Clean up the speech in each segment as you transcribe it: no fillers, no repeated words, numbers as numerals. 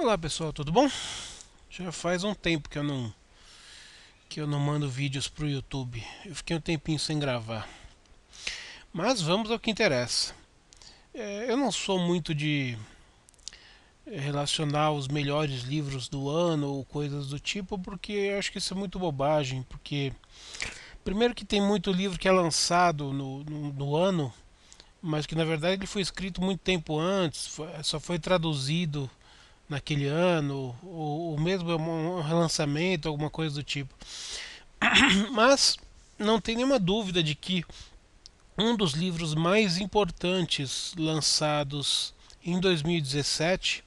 Olá pessoal, tudo bom? Já faz um tempo que eu não mando vídeos pro YouTube. Eu fiquei um tempinho sem gravar. Mas vamos ao que interessa. Eu não sou muito de relacionar os melhores livros do ano ou coisas do tipo, porque eu acho que isso é muito bobagem. Porque, primeiro, que tem muito livro que é lançado no ano, mas que na verdade ele foi escrito muito tempo antes, só foi traduzido naquele ano, ou mesmo é um relançamento, alguma coisa do tipo. Mas não tem nenhuma dúvida de que um dos livros mais importantes lançados em 2017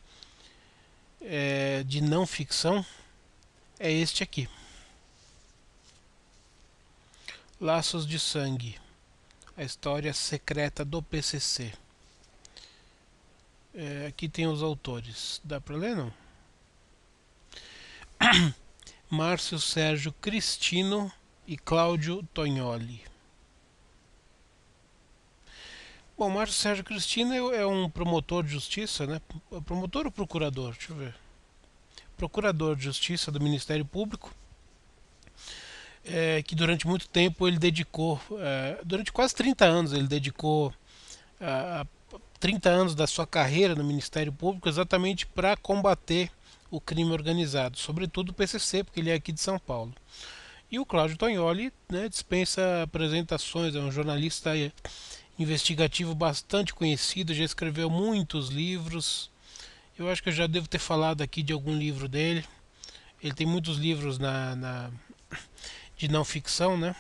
de não ficção é este aqui: Laços de Sangue, a história secreta do PCC. Aqui tem os autores. Dá para ler, não? Márcio Sérgio Cristino e Cláudio Tognoli. Bom, Márcio Sérgio Cristino é um promotor de justiça, né? Promotor ou procurador? Deixa eu ver. Procurador de justiça do Ministério Público, que durante muito tempo ele dedicou, durante quase 30 anos, ele dedicou a 30 anos da sua carreira no Ministério Público exatamente para combater o crime organizado, sobretudo o PCC, porque ele é aqui de São Paulo. E o Cláudio Tognoli, né, dispensa apresentações, é um jornalista investigativo bastante conhecido, já escreveu muitos livros. Eu acho que eu já devo ter falado aqui de algum livro dele. Ele tem muitos livros de não ficção, né?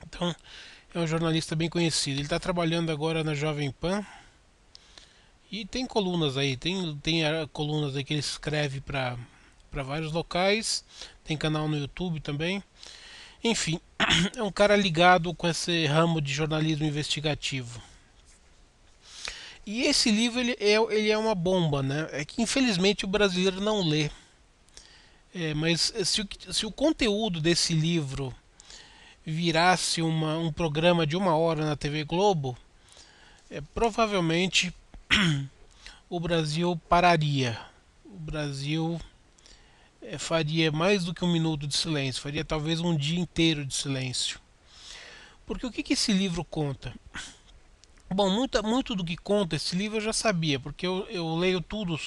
Então é um jornalista bem conhecido. Ele está trabalhando agora na Jovem Pan e tem colunas aí, tem colunas aí que ele escreve para vários locais, tem canal no YouTube também. Enfim, é um cara ligado com esse ramo de jornalismo investigativo. E esse livro ele é uma bomba, né? É que infelizmente o brasileiro não lê. Mas se o conteúdo desse livro virasse um programa de 1 hora na TV Globo, provavelmente o Brasil pararia. O Brasil faria mais do que 1 minuto de silêncio, faria talvez um dia inteiro de silêncio. Porque o que esse livro conta? Bom, muito do que conta esse livro eu já sabia, porque eu leio tudo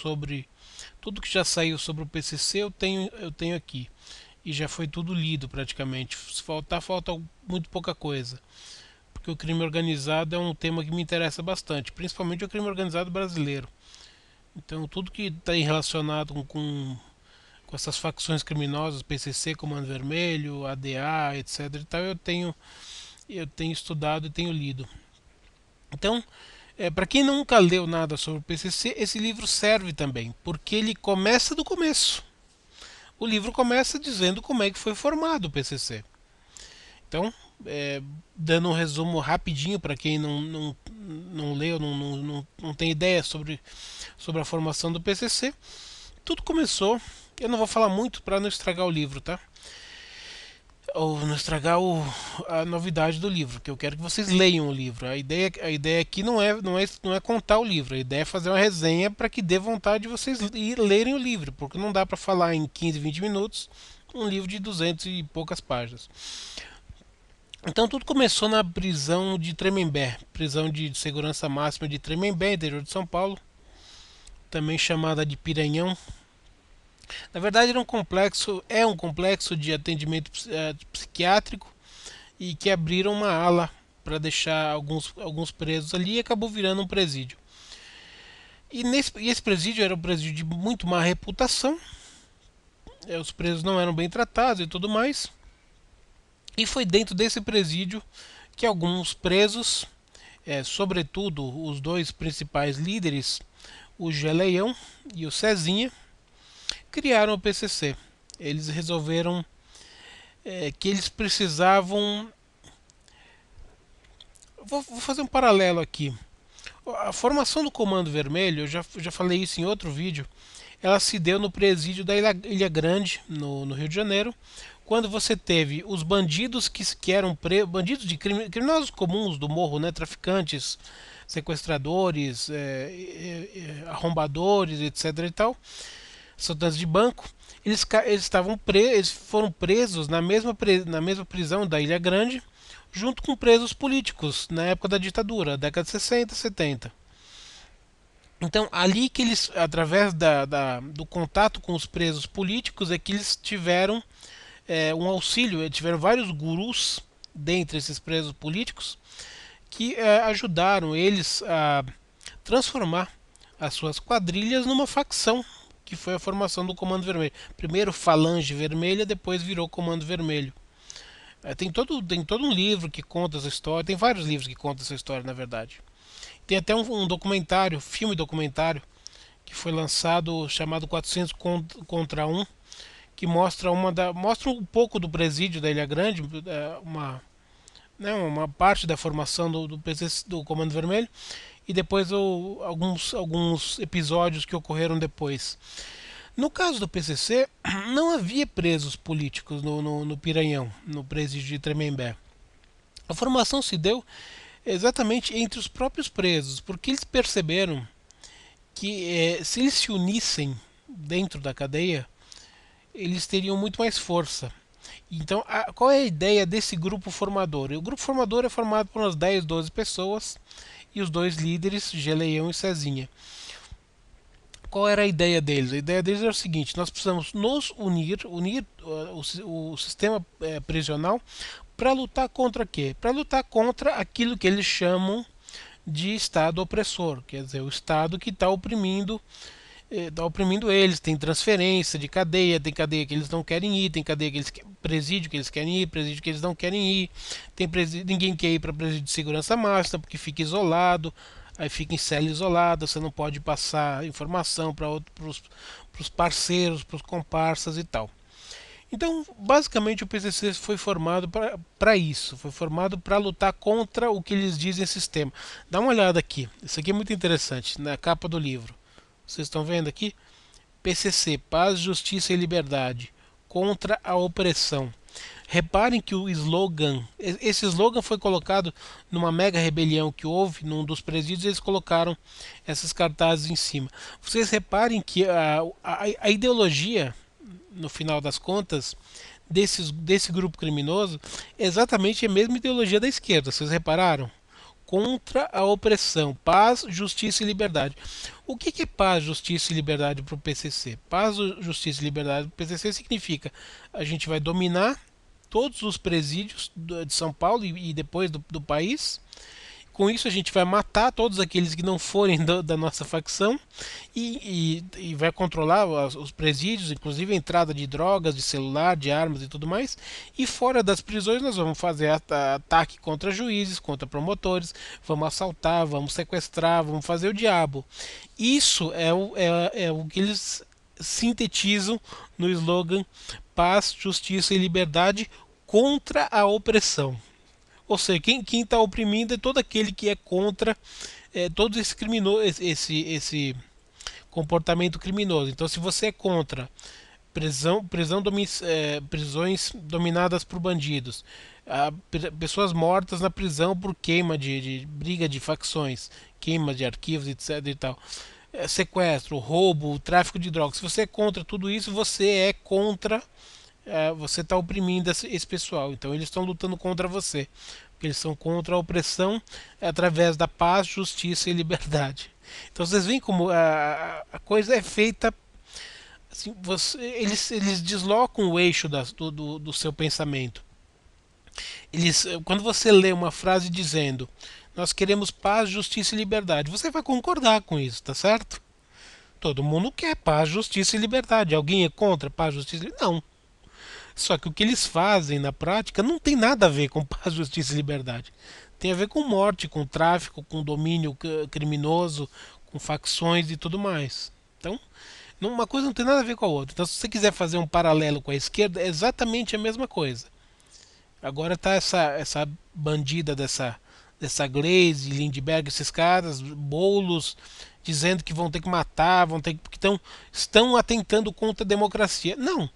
que já saiu sobre o PCC eu tenho aqui. E já foi tudo lido praticamente. Se faltar, falta muito pouca coisa. Porque o crime organizado é um tema que me interessa bastante, principalmente o crime organizado brasileiro. Então, tudo que está relacionado com essas facções criminosas, PCC, Comando Vermelho, ADA, etc. E tal, eu tenho estudado e tenho lido. Então, para quem nunca leu nada sobre o PCC, esse livro serve também, porque ele começa do começo. O livro começa dizendo como é que foi formado o PCC. Então, dando um resumo rapidinho para quem não leu, não tem ideia sobre a formação do PCC, tudo começou. Eu não vou falar muito para não estragar o livro, tá? Ou não estragar a novidade do livro, que eu quero que vocês leiam o livro. A ideia aqui não é contar o livro, a ideia é fazer uma resenha para que dê vontade de vocês ir lerem o livro, porque não dá para falar em 15, 20 minutos um livro de 200 e poucas páginas. Então tudo começou na prisão de Tremembé, prisão de segurança máxima de Tremembé, interior de São Paulo, também chamada de Piranhão. Na verdade é um complexo de atendimento psiquiátrico e que abriram uma ala para deixar alguns presos ali e acabou virando um presídio. E esse presídio era um presídio de muito má reputação, os presos não eram bem tratados e tudo mais. E foi dentro desse presídio que alguns presos, sobretudo os dois principais líderes, o Geleião e o Cezinha, criaram o PCC. Eles resolveram que eles precisavam. Vou fazer um paralelo aqui. A formação do Comando Vermelho, eu já falei isso em outro vídeo, ela se deu no presídio da Ilha Grande, no Rio de Janeiro, quando você teve os bandidos que eram bandidos de criminosos comuns do morro, né, traficantes, sequestradores, arrombadores, etc. e tal, assaltantes de banco. Eles foram presos na mesma prisão da Ilha Grande, junto com presos políticos na época da ditadura, década de 60, 70. Então, ali que eles, através do contato com os presos políticos, é que eles tiveram um auxílio, tiveram vários gurus dentre esses presos políticos que ajudaram eles a transformar as suas quadrilhas numa facção, que foi a formação do Comando Vermelho. Primeiro Falange Vermelha, depois virou Comando Vermelho. Tem todo um livro que conta essa história, tem vários livros que contam essa história, na verdade. Tem até um documentário, filme documentário, que foi lançado, chamado 400 contra 1, que mostra um pouco do presídio da Ilha Grande, uma parte da formação do Comando Vermelho, e depois alguns episódios que ocorreram depois. No caso do PCC, não havia presos políticos no Piranhão, no presídio de Tremembé. A formação se deu exatamente entre os próprios presos, porque eles perceberam que se eles se unissem dentro da cadeia, eles teriam muito mais força. Então, qual é a ideia desse grupo formador? O grupo formador é formado por umas 10, 12 pessoas e os dois líderes, Geleião e Cezinha. Qual era a ideia deles? A ideia deles era o seguinte: nós precisamos nos unir o sistema prisional para lutar contra quê? Para lutar contra aquilo que eles chamam de Estado opressor, quer dizer, o Estado que está oprimindo eles. Tem transferência de cadeia, tem cadeia que eles não querem ir, tem cadeia que eles presídio que eles querem ir, presídio que eles não querem ir, tem ninguém quer ir para presídio de segurança máxima porque fica isolado, aí fica em cela isolada, você não pode passar informação para os parceiros, para os comparsas e tal. Então, basicamente, o PCC foi formado para isso, foi formado para lutar contra o que eles dizem sistema. Dá uma olhada aqui, isso aqui é muito interessante, na capa do livro. Vocês estão vendo aqui? PCC, Paz, Justiça e Liberdade, contra a opressão. Reparem que o slogan, esse slogan foi colocado numa mega rebelião que houve num dos presídios, eles colocaram essas cartazes em cima. Vocês reparem que a ideologia, no final das contas, desse grupo criminoso é exatamente a mesma ideologia da esquerda. Vocês repararam? Contra a opressão, paz, justiça e liberdade. O que é paz, justiça e liberdade para o PCC? Paz, justiça e liberdade para o PCC significa a gente vai dominar todos os presídios de São Paulo e depois do país. Com isso a gente vai matar todos aqueles que não forem da nossa facção e vai controlar os presídios, inclusive a entrada de drogas, de celular, de armas e tudo mais. E fora das prisões nós vamos fazer ataque contra juízes, contra promotores, vamos assaltar, vamos sequestrar, vamos fazer o diabo. Isso é o que eles sintetizam no slogan Paz, Justiça e Liberdade contra a opressão. Ou seja, quem está oprimindo é todo aquele que é contra todo esse esse comportamento criminoso. Então, se você é contra prisões dominadas por bandidos, pessoas mortas na prisão por queima de briga de facções, queima de arquivos, etc. e tal, sequestro, roubo, tráfico de drogas. Se você é contra tudo isso, você é contra. Você está oprimindo esse pessoal. Então eles estão lutando contra você. Porque eles são contra a opressão através da paz, justiça e liberdade. Então vocês veem como a coisa é feita. Assim, eles deslocam o eixo do seu pensamento. Quando você lê uma frase dizendo nós queremos paz, justiça e liberdade, você vai concordar com isso, tá certo? Todo mundo quer paz, justiça e liberdade. Alguém é contra paz, justiça e liberdade? Não. Só que o que eles fazem na prática não tem nada a ver com paz, justiça e liberdade. Tem a ver com morte, com tráfico, com domínio criminoso, com facções e tudo mais. Então, uma coisa não tem nada a ver com a outra. Então, se você quiser fazer um paralelo com a esquerda, é exatamente a mesma coisa. Agora está essa bandida dessa Glaze, Lindbergh, esses caras, bolos, dizendo que vão ter que matar, que estão atentando contra a democracia. Não.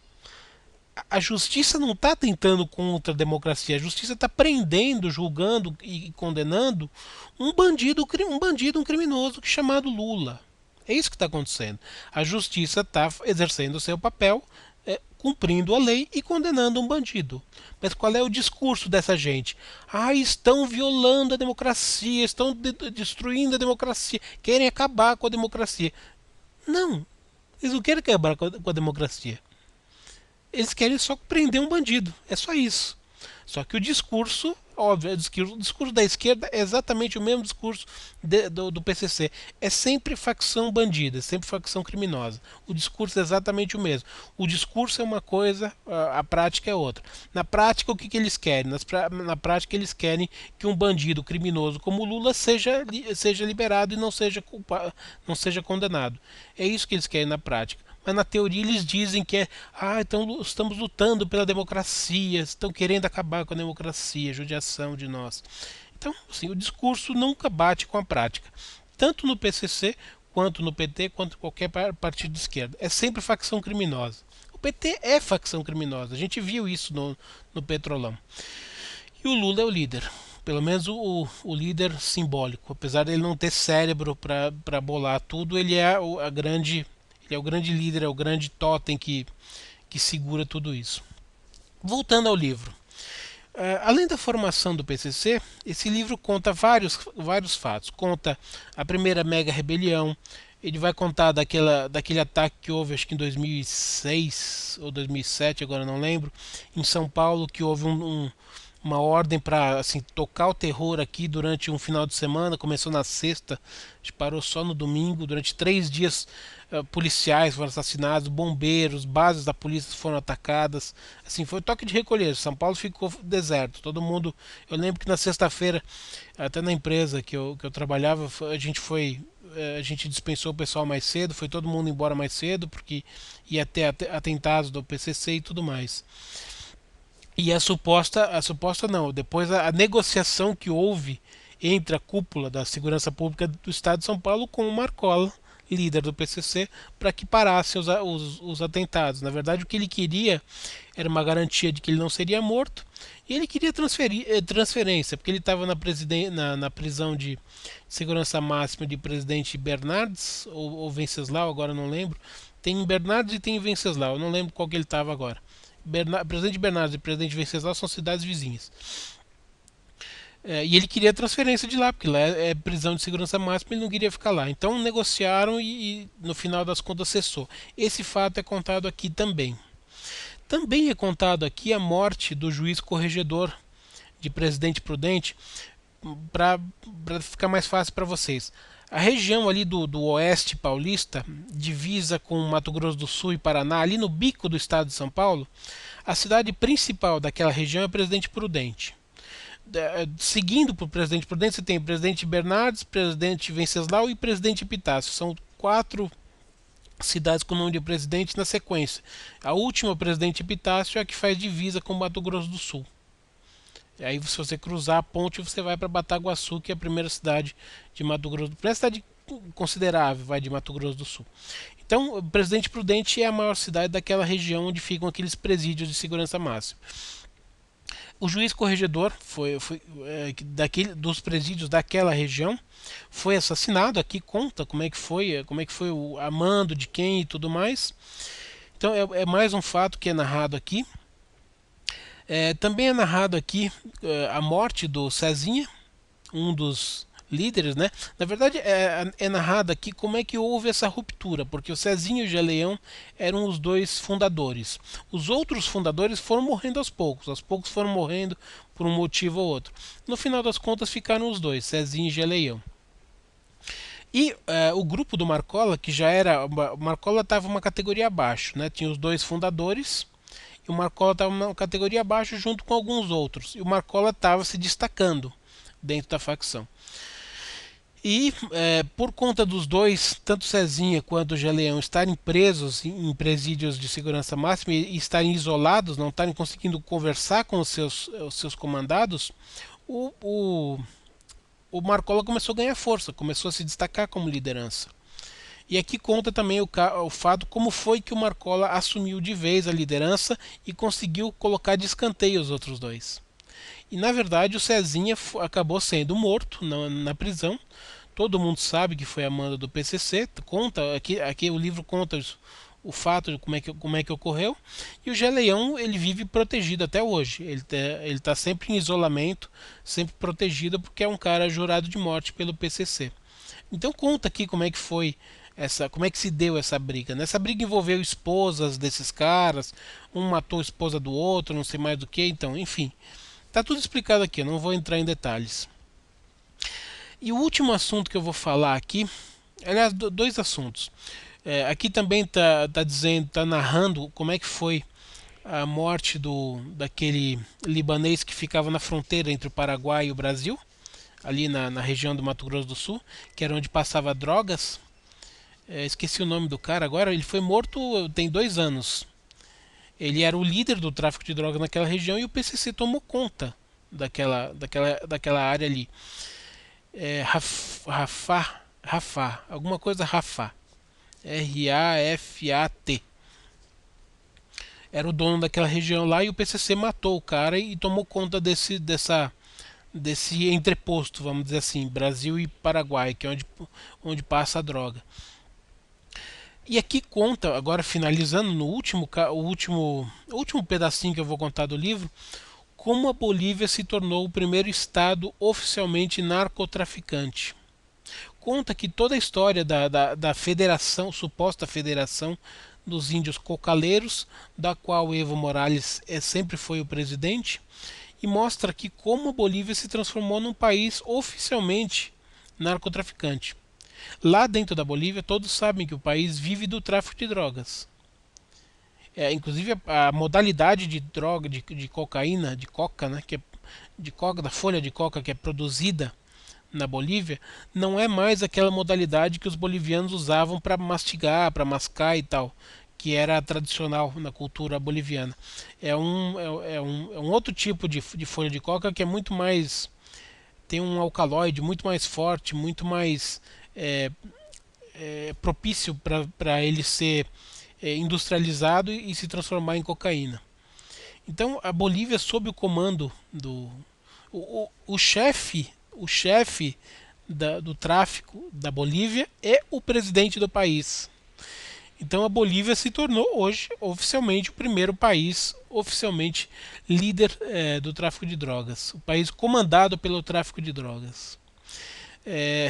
A justiça não está tentando contra a democracia, a justiça está prendendo, julgando e condenando um bandido, um criminoso chamado Lula. É isso que está acontecendo. A justiça está exercendo o seu papel, cumprindo a lei e condenando um bandido. Mas qual é o discurso dessa gente? Ah, estão violando a democracia, estão destruindo a democracia, querem acabar com a democracia. Não, eles não querem acabar com a democracia. Eles querem só prender um bandido. É só isso. Só que o discurso, óbvio, o discurso da esquerda é exatamente o mesmo discurso do PCC. É sempre facção bandida, é sempre facção criminosa. O discurso é exatamente o mesmo. O discurso é uma coisa, a prática é outra. Na prática, o que eles querem? Na prática, eles querem que um bandido criminoso como Lula seja liberado e não seja condenado. É isso que eles querem na prática. Mas na teoria eles dizem que então estamos lutando pela democracia, estão querendo acabar com a democracia, judiação de nós. Então, assim, o discurso nunca bate com a prática, tanto no PCC, quanto no PT, quanto qualquer partido de esquerda. É sempre facção criminosa. O PT é facção criminosa, a gente viu isso no Petrolão. E o Lula é o líder. Pelo menos o líder simbólico. Apesar dele não ter cérebro para bolar tudo, ele é o grande líder, é o grande totem que segura tudo isso. Voltando ao livro. Além da formação do PCC, esse livro conta vários fatos. Conta a primeira mega rebelião. Ele vai contar daquele ataque que houve, acho que em 2006 ou 2007, agora não lembro, em São Paulo, que houve uma ordem para assim, tocar o terror aqui durante um final de semana. Começou na sexta, parou só no domingo. Durante 3 dias, policiais foram assassinados, bombeiros, bases da polícia foram atacadas. Assim, foi toque de recolher. São Paulo ficou deserto. Todo mundo. Eu lembro que na sexta-feira, até na empresa que eu trabalhava, a gente dispensou o pessoal mais cedo, foi todo mundo embora mais cedo, porque ia ter atentados do PCC e tudo mais. E a suposta não, depois a negociação que houve entre a cúpula da segurança pública do Estado de São Paulo com o Marcola, líder do PCC, para que parasse os atentados. Na verdade, o que ele queria era uma garantia de que ele não seria morto, e ele queria transferência, porque ele estava na prisão de segurança máxima de presidente Bernardes, ou Venceslau, agora não lembro. Tem em Bernardes e tem em Venceslau, eu não lembro qual que ele estava agora. Presidente Bernardes e Presidente Venceslau são cidades vizinhas. E ele queria transferência de lá, porque lá é prisão de segurança máxima, ele não queria ficar lá. Então negociaram e no final das contas cessou. Esse fato é contado aqui também. Também é contado aqui a morte do juiz corregedor de Presidente Prudente, para ficar mais fácil para vocês. A região ali do oeste paulista, divisa com Mato Grosso do Sul e Paraná, ali no bico do estado de São Paulo, a cidade principal daquela região é Presidente Prudente. Seguindo por Presidente Prudente, você tem Presidente Bernardes, Presidente Venceslau e Presidente Epitácio. São 4 cidades com o nome de presidente na sequência. A última, Presidente Epitácio, é a que faz divisa com Mato Grosso do Sul. E aí, se você cruzar a ponte, você vai para Bataguaçu, que é a primeira cidade de Mato Grosso do Sul. Primeira cidade considerável, vai, de Mato Grosso do Sul. Então, Presidente Prudente é a maior cidade daquela região onde ficam aqueles presídios de segurança máxima. O juiz corregedor dos presídios daquela região foi assassinado. Aqui conta como é que foi o amando de quem e tudo mais. Então é mais um fato que é narrado aqui. Também é narrado aqui a morte do Cezinha, um dos líderes, né? Na verdade, é narrado aqui como é que houve essa ruptura, porque o Cezinha e o Geleão eram os dois fundadores. Os outros fundadores foram morrendo aos poucos foram morrendo por um motivo ou outro. No final das contas, ficaram os dois, Cezinha e Geleão. E o grupo do Marcola, que já era. O Marcola estava uma categoria abaixo, né? Tinha os dois fundadores. E o Marcola estava uma categoria abaixo junto com alguns outros. E o Marcola estava se destacando dentro da facção. E por conta dos dois, tanto Cezinha quanto o Geleão, estarem presos em presídios de segurança máxima e estarem isolados, não estarem conseguindo conversar com os seus comandados, o Marcola começou a ganhar força, começou a se destacar como liderança. E aqui conta também o fato como foi que o Marcola assumiu de vez a liderança e conseguiu colocar de escanteio os outros dois. E na verdade o Cezinha acabou sendo morto na prisão. Todo mundo sabe que foi a manda do PCC. Conta aqui o livro conta o fato de como é que ocorreu. E o Geleão ele vive protegido até hoje. Ele tá sempre em isolamento, sempre protegido porque é um cara jurado de morte pelo PCC. Então conta aqui como é que foi como é que se deu essa briga. Essa briga envolveu esposas desses caras, um matou a esposa do outro, não sei mais do que, então, enfim. Tá tudo explicado aqui, eu não vou entrar em detalhes. E o último assunto que eu vou falar aqui, aliás, dois assuntos. Aqui também tá dizendo, tá narrando como é que foi a morte daquele libanês que ficava na fronteira entre o Paraguai e o Brasil, ali na região do Mato Grosso do Sul, que era onde passava drogas. Esqueci o nome do cara agora. Ele foi morto tem 2 anos. Ele era o líder do tráfico de drogas naquela região e o PCC tomou conta daquela área ali. Rafat, alguma coisa Rafat. Rafat. Era o dono daquela região lá e o PCC matou o cara e tomou conta desse entreposto, vamos dizer assim, Brasil e Paraguai, que é onde passa a droga. E aqui conta, agora finalizando no último pedacinho que eu vou contar do livro, como a Bolívia se tornou o primeiro estado oficialmente narcotraficante. Conta que toda a história da federação, suposta federação dos índios cocaleiros, da qual Evo Morales sempre foi o presidente, e mostra aqui como a Bolívia se transformou num país oficialmente narcotraficante. Lá dentro da Bolívia, todos sabem que o país vive do tráfico de drogas. Inclusive a modalidade de droga, de cocaína, de coca, né, da folha de coca que é produzida na Bolívia, não é mais aquela modalidade que os bolivianos usavam para mastigar, para mascar e tal, que era tradicional na cultura boliviana. É um outro tipo de folha de coca que é muito mais, tem um alcaloide muito mais forte, muito mais é, propício para ele ser industrializado e se transformar em cocaína. Então a Bolívia, sob o comando do o chefe do tráfico da Bolívia é o presidente do país. Então a Bolívia se tornou hoje oficialmente o primeiro país oficialmente líder do tráfico de drogas, o país comandado pelo tráfico de drogas.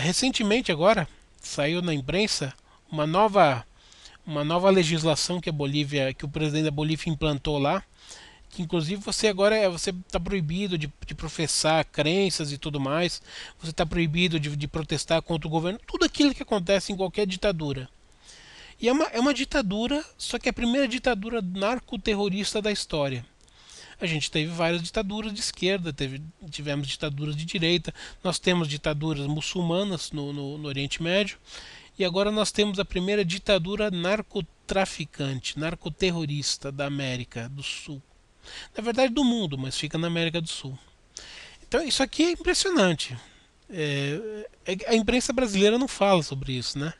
Recentemente agora saiu na imprensa uma nova legislação que o presidente da Bolívia implantou lá, que inclusive você está proibido de professar crenças e tudo mais, você está proibido de protestar contra o governo, tudo aquilo que acontece em qualquer ditadura. E é uma ditadura, só que é a primeira ditadura narcoterrorista da história. A gente teve várias ditaduras de esquerda, tivemos ditaduras de direita, nós temos ditaduras muçulmanas no Oriente Médio, e agora nós temos a primeira ditadura narcotraficante, narcoterrorista da América do Sul. Na verdade do mundo, mas fica na América do Sul. Então isso aqui é impressionante. A imprensa brasileira não fala sobre isso, né?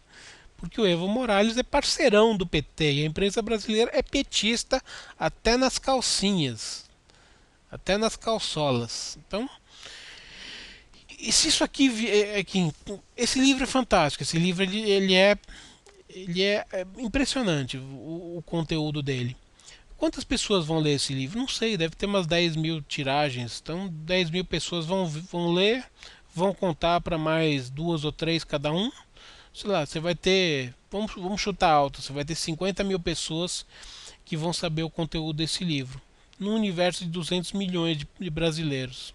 Porque o Evo Morales é parceirão do PT e a imprensa brasileira é petista até nas calcinhas, até nas calçolas. Então, e se isso aqui, esse livro é fantástico. Esse livro ele é impressionante o conteúdo dele. Quantas pessoas vão ler esse livro? Não sei, deve ter umas 10 mil tiragens. Então 10 mil pessoas vão ler, vão contar para mais 2 ou 3 cada um. Sei lá, você vai ter, vamos chutar alto, você vai ter 50 mil pessoas que vão saber o conteúdo desse livro. Num universo de 200 milhões de brasileiros.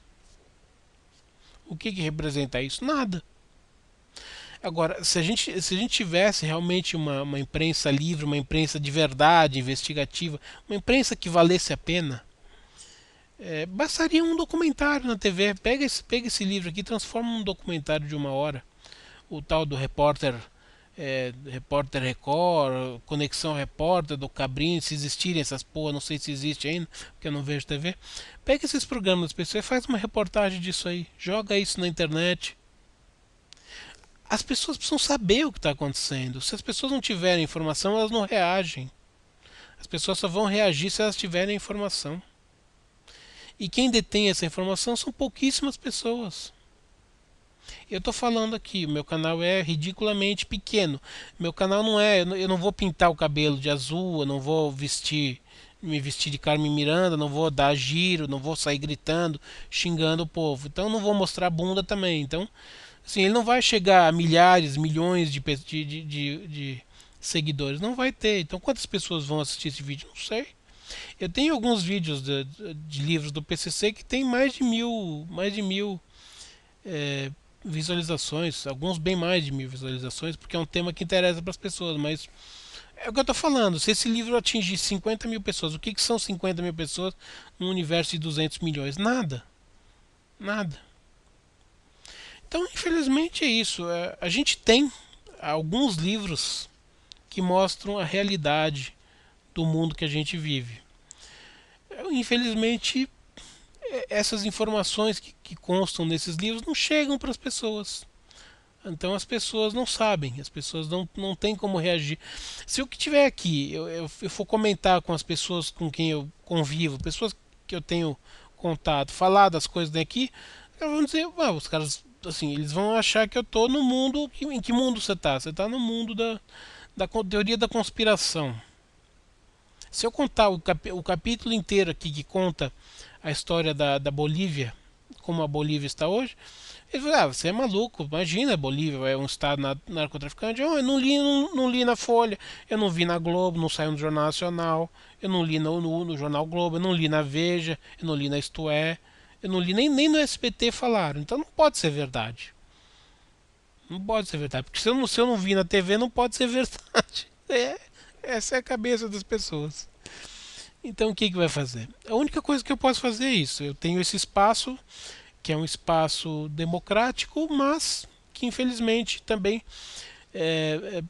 O que representa isso? Nada. Agora, se a gente tivesse realmente uma imprensa livre, uma imprensa de verdade, investigativa, uma imprensa que valesse a pena, bastaria um documentário na TV. Pega esse livro aqui e transforma num documentário de 1 hora. O tal do Repórter Record, Conexão Repórter, do Cabrinho, se existirem essas porra, não sei se existe ainda, porque eu não vejo TV. Pega esses programas das pessoas e faz uma reportagem disso aí. Joga isso na internet. As pessoas precisam saber o que está acontecendo. Se as pessoas não tiverem informação, elas não reagem. As pessoas só vão reagir se elas tiverem informação. E quem detém essa informação são pouquíssimas pessoas. Eu estou falando aqui, meu canal é ridiculamente pequeno. Meu canal não é, eu não vou pintar o cabelo de azul, eu não vou me vestir de Carmen Miranda, não vou dar giro, não vou sair gritando, xingando o povo. Então não vou mostrar a bunda também. Então, assim, ele não vai chegar a milhares, milhões de seguidores. Não vai ter. Então quantas pessoas vão assistir esse vídeo? Não sei. Eu tenho alguns vídeos de livros do PCC que tem mais de mil é, visualizações, alguns bem mais de 1000 visualizações, porque é um tema que interessa para as pessoas, mas é o que eu estou falando, se esse livro atingir 50 mil pessoas, o que são 50 mil pessoas num universo de 200 milhões? Nada, nada. Então, infelizmente é isso, a gente tem alguns livros que mostram a realidade do mundo que a gente vive. Infelizmente, essas informações que constam nesses livros não chegam para as pessoas. Então as pessoas não sabem, as pessoas não têm como reagir. Se o que tiver aqui, eu for comentar com as pessoas com quem eu convivo, pessoas que eu tenho contato, falar das coisas daqui, elas vão dizer, os caras, assim, eles vão achar que eu estou no mundo. Em que mundo você está? Você está no mundo da teoria da conspiração. Se eu contar o capítulo inteiro aqui que conta a história da Bolívia, como a Bolívia está hoje, ele falou, você é maluco, imagina, a Bolívia é um estado narcotraficante. Eu não li na Folha, eu não vi na Globo, não saiu no Jornal Nacional, eu não li no Jornal Globo, eu não li na Veja, eu não li na Isto É, eu não li nem no SBT falaram, então não pode ser verdade. Não pode ser verdade, porque se eu não vi na TV, não pode ser verdade. Essa é a cabeça das pessoas. Então o que vai fazer? A única coisa que eu posso fazer é isso. Eu tenho esse espaço, que é um espaço democrático, mas que infelizmente também é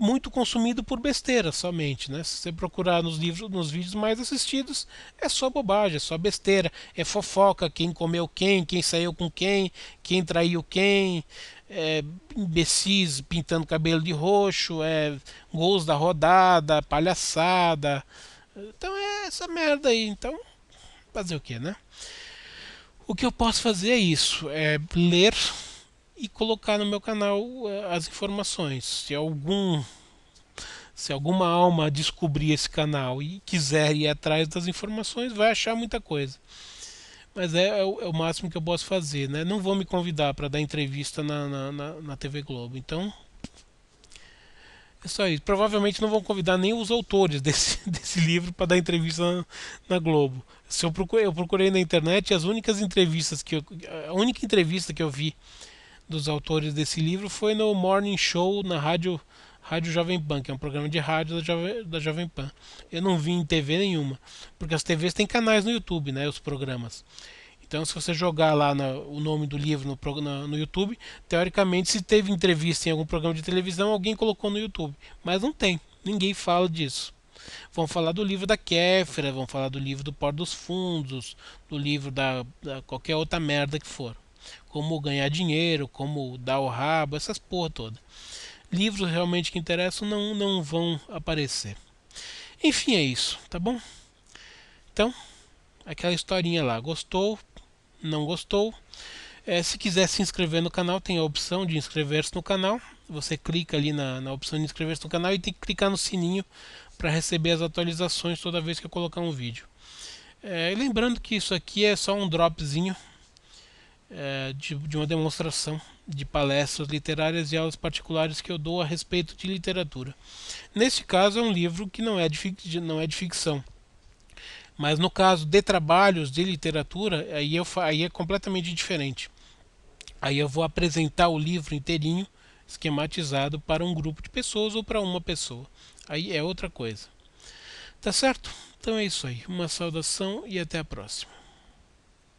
muito consumido por besteira somente, né? Se você procurar nos vídeos mais assistidos, é só bobagem, é só besteira, é fofoca, quem comeu quem saiu com quem traiu quem, imbecis pintando cabelo de roxo, gols da rodada, palhaçada. Então é essa merda aí. Então, fazer o que, né? O que eu posso fazer é isso, é ler e colocar no meu canal as informações. Se alguma alma descobrir esse canal e quiser ir atrás das informações, vai achar muita coisa. Mas é o máximo que eu posso fazer, né? Não vão me convidar para dar entrevista na TV Globo. Então, é só isso. Provavelmente não vão convidar nem os autores desse livro para dar entrevista na Globo. Eu procurei na internet, as únicas entrevistas a única entrevista que eu vi dos autores desse livro foi no Morning Show na Rádio Jovem Pan, que é um programa de rádio da Jovem Pan. Eu não vi em TV nenhuma, porque as TVs têm canais no YouTube, né, os programas. Então, se você jogar lá o nome do livro no YouTube, teoricamente, se teve entrevista em algum programa de televisão, alguém colocou no YouTube. Mas não tem, ninguém fala disso. Vão falar do livro da Kéfera, vão falar do livro do Porto dos Fundos, do livro da qualquer outra merda que for. Como ganhar dinheiro, como dar o rabo, essas porra toda. Livros realmente que interessam não vão aparecer. Enfim, é isso, tá bom? Então, aquela historinha lá. Gostou? Não gostou? Se quiser se inscrever no canal, tem a opção de inscrever-se no canal. Você clica ali na opção de inscrever-se no canal e tem que clicar no sininho para receber as atualizações toda vez que eu colocar um vídeo. Lembrando que isso aqui é só um dropzinho de uma demonstração de palestras literárias e aulas particulares que eu dou a respeito de literatura. Neste caso é um livro que não é de ficção. Mas no caso de trabalhos de literatura, aí é completamente diferente. Aí eu vou apresentar o livro inteirinho, esquematizado para um grupo de pessoas ou para uma pessoa. Aí é outra coisa. Tá certo? Então é isso aí. Uma saudação e até a próxima.